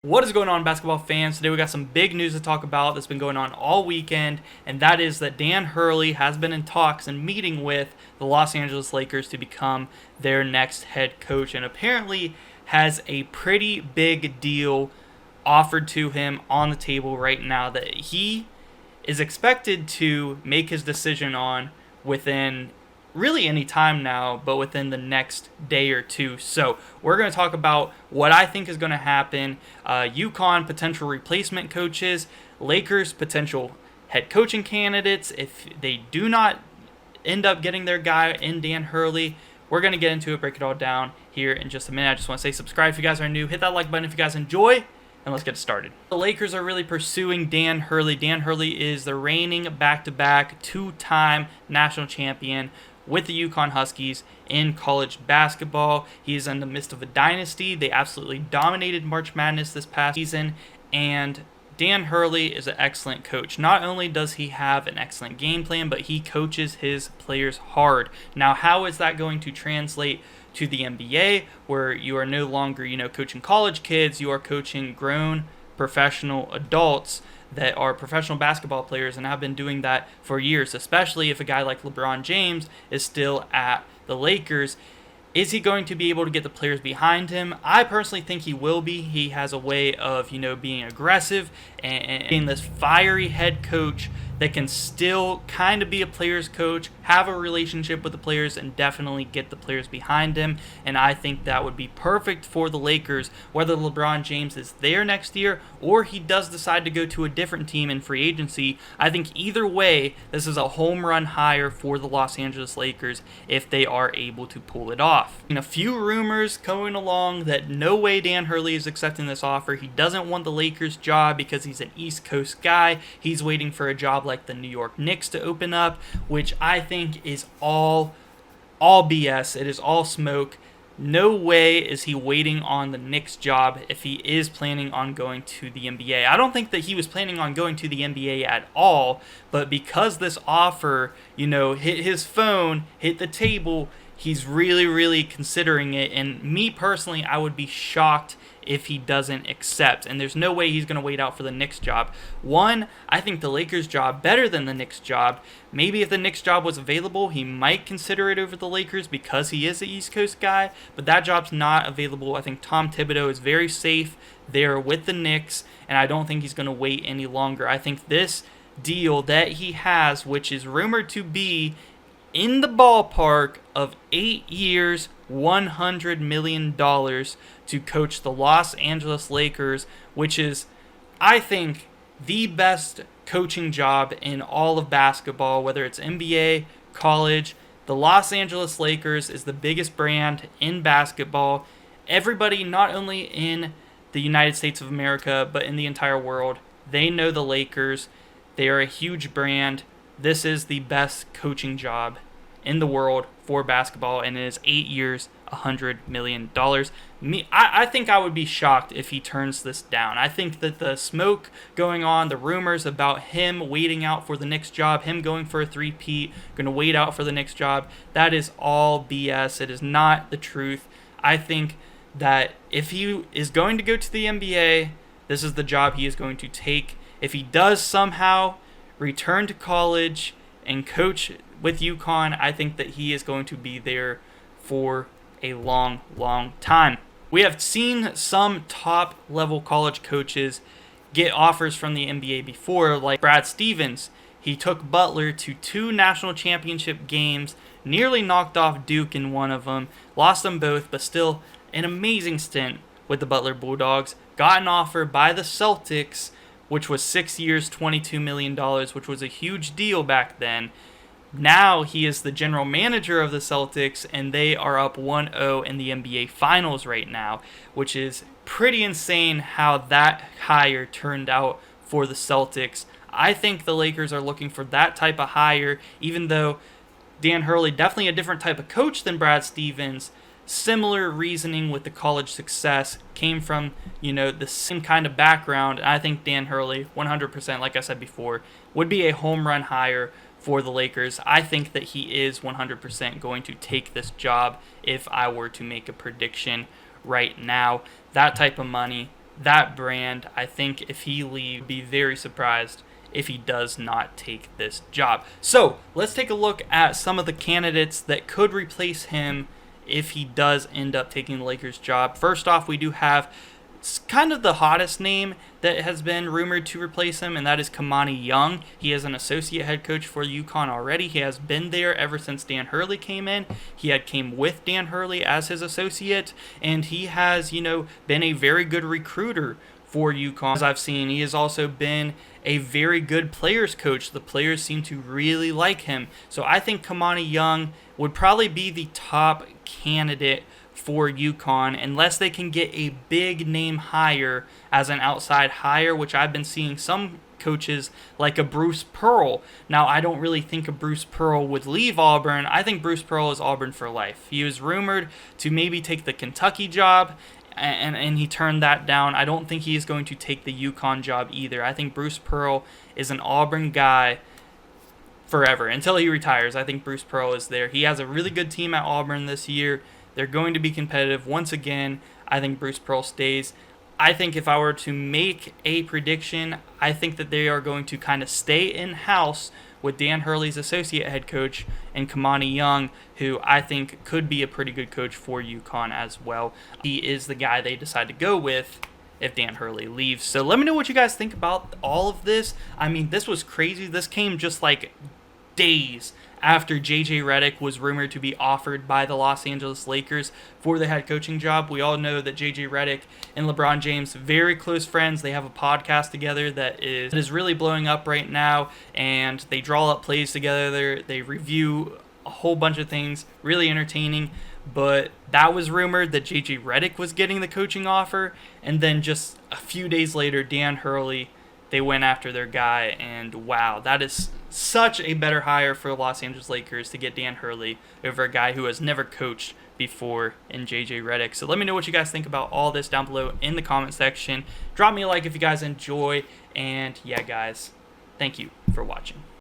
What is going on, basketball fans? Today we got some big news to talk about that's been going on all weekend, and that is that Dan Hurley has been in talks and meeting with the Los Angeles Lakers to become their next head coach, and apparently has a pretty big deal offered to him on the table right now that he is expected to make his decision on within really any time now, but within the next day or two. So we're going to talk about what I think is going to happen, UConn potential replacement coaches, Lakers potential head coaching candidates if they do not end up getting their guy in Dan Hurley. We're going to get into it, break it all down here in just a minute. I just want to say subscribe if you guys are new, hit that like button if you guys enjoy, and let's get started. The Lakers are really pursuing Dan Hurley. Dan Hurley is the reigning back-to-back two-time national champion with the UConn Huskies in college basketball. He is in the midst of a dynasty. They absolutely dominated March Madness this past season, and Dan Hurley is an excellent coach. Not only does he have an excellent game plan, but he coaches his players hard. Now, how is that going to translate to the NBA, where you are no longer, coaching college kids, you are coaching grown professional adults that are professional basketball players and have been doing that for years, especially if a guy like LeBron James is still at the Lakers. Is he going to be able to get the players behind him? I personally think he will be. He has a way of, being aggressive and being this fiery head coach that can still kind of be a player's coach, have a relationship with the players, and definitely get the players behind him. And I think that would be perfect for the Lakers, whether LeBron James is there next year or he does decide to go to a different team in free agency. I think either way, this is a home run hire for the Los Angeles Lakers if they are able to pull it off. A few rumors going along that no way Dan Hurley is accepting this offer. He doesn't want the Lakers job because he's an East Coast guy. He's waiting for a job like the New York Knicks to open up, which I think is all BS. It is all smoke. No way is he waiting on the Knicks job if he is planning on going to the NBA. I don't think that he was planning on going to the NBA at all, but because this offer, hit his phone, hit the table, he's really considering it. And me personally, I would be shocked if he doesn't accept. And there's no way he's going to wait out for the Knicks job. One, I think the Lakers job better than the Knicks job. Maybe if the Knicks job was available, he might consider it over the Lakers because he is the East Coast guy. But that job's not available. I think Tom Thibodeau is very safe there with the Knicks, and I don't think he's going to wait any longer. I think this deal that he has, which is rumored to be in the ballpark of 8 years, $100 million to coach the Los Angeles Lakers, which is, I think, the best coaching job in all of basketball, whether it's NBA, college. The Los Angeles Lakers is the biggest brand in basketball. Everybody, not only in the United States of America, but in the entire world, they know the Lakers. They are a huge brand. This is the best coaching job in the world for basketball, and it is 8 years, $100 million. I think I would be shocked if he turns this down. I think that the smoke going on, the rumors about him waiting out for the Knicks job, him going for a three-peat, going to wait out for the Knicks job, that is all BS. It is not the truth. I think that if he is going to go to the NBA, this is the job he is going to take. If he does somehow return to college and coach with UConn, I think that he is going to be there for a long time. We have seen some top-level college coaches get offers from the NBA before, like Brad Stevens. He took Butler to 2 national championship games, nearly knocked off Duke in one of them, lost them both, but still an amazing stint with the Butler Bulldogs. Got an offer by the Celtics, which was 6 years, $22 million, which was a huge deal back then. Now he is the general manager of the Celtics, and they are up 1-0 in the NBA Finals right now, which is pretty insane how that hire turned out for the Celtics. I think the Lakers are looking for that type of hire, even though Dan Hurley, definitely a different type of coach than Brad Stevens. Similar reasoning with the college success, came from, the same kind of background. And I think Dan Hurley, 100%, like I said before, would be a home run hire for the Lakers. I think that he is 100% going to take this job if I were to make a prediction right now. That type of money, that brand. I think if he leaves, be very surprised if he does not take this job. So let's take a look at some of the candidates that could replace him if he does end up taking the Lakers job. First off, we do have kind of the hottest name that has been rumored to replace him, and that is Kamani Young. He is an associate head coach for UConn already. He has been there ever since Dan Hurley came in. He had came with Dan Hurley as his associate, and he has, been a very good recruiter for UConn. As I've seen, he has also been a very good players coach. The players seem to really like him. So I think Kamani Young would probably be the top candidate for UConn, unless they can get a big name hire as an outside hire, which I've been seeing some coaches like a Bruce Pearl. Now, I don't really think a Bruce Pearl would leave Auburn. I think Bruce Pearl is Auburn for life. He was rumored to maybe take the Kentucky job, and he turned that down. I don't think he is going to take the UConn job either. I think Bruce Pearl is an Auburn guy forever until he retires. I think Bruce Pearl is there. He has a really good team at Auburn this year. They're going to be competitive once again. I think Bruce Pearl stays. I think if I were to make a prediction, I think that they are going to kind of stay in-house with Dan Hurley's associate head coach and Kamani Young, who I think could be a pretty good coach for UConn as well. He is the guy they decide to go with if Dan Hurley leaves. So let me know what you guys think about all of this. I mean, this was crazy. This came just like days after J.J. Redick was rumored to be offered by the Los Angeles Lakers for the head coaching job. We all know that J.J. Redick and LeBron James, very close friends. They have a podcast together that is really blowing up right now, and they draw up plays together. They review a whole bunch of things, really entertaining. But that was rumored that J.J. Redick was getting the coaching offer, and then just a few days later, Dan Hurley, they went after their guy, and wow, that is such a better hire for the Los Angeles Lakers to get Dan Hurley over a guy who has never coached before in J.J. Redick. So let me know what you guys think about all this down below in the comment section. Drop me a like if you guys enjoy, and yeah, guys, thank you for watching.